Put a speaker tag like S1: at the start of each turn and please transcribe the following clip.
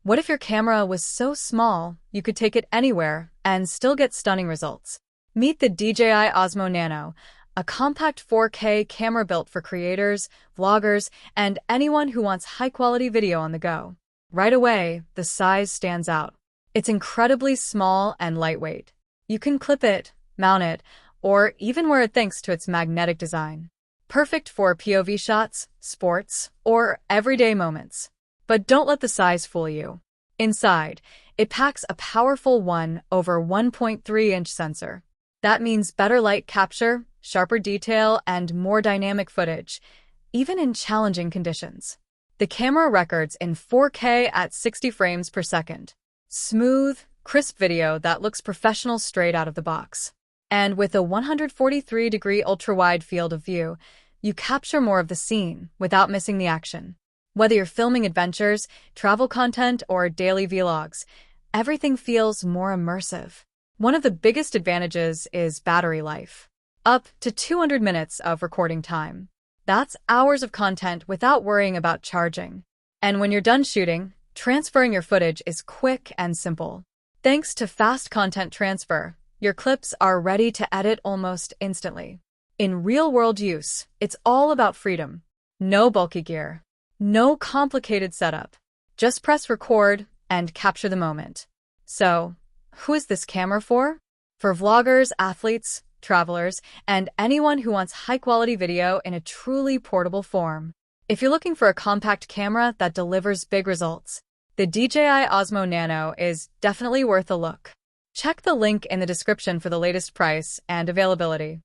S1: What if your camera was so small you could take it anywhere and still get stunning results? Meet the DJI Osmo Nano, a compact 4K camera built for creators, vloggers, and anyone who wants high-quality video on the go. Right away, the size stands out. It's incredibly small and lightweight. You can clip it, mount it, or even wear it thanks to its magnetic design. Perfect for POV shots, sports, or everyday moments. But don't let the size fool you. Inside, it packs a powerful 1/1.3-inch sensor. That means better light capture, sharper detail, and more dynamic footage, even in challenging conditions. The camera records in 4K at 60 frames per second. Smooth, crisp video that looks professional straight out of the box. And with a 143-degree ultra-wide field of view, you capture more of the scene without missing the action. Whether you're filming adventures, travel content, or daily vlogs, everything feels more immersive. One of the biggest advantages is battery life. Up to 200 minutes of recording time. That's hours of content without worrying about charging. And when you're done shooting, transferring your footage is quick and simple. Thanks to fast content transfer, your clips are ready to edit almost instantly. In real-world use, it's all about freedom. No bulky gear. No complicated setup. Just press record and capture the moment. So, who is this camera for? For vloggers, athletes, travelers, and anyone who wants high-quality video in a truly portable form. If you're looking for a compact camera that delivers big results, the DJI Osmo Nano is definitely worth a look. Check the link in the description for the latest price and availability.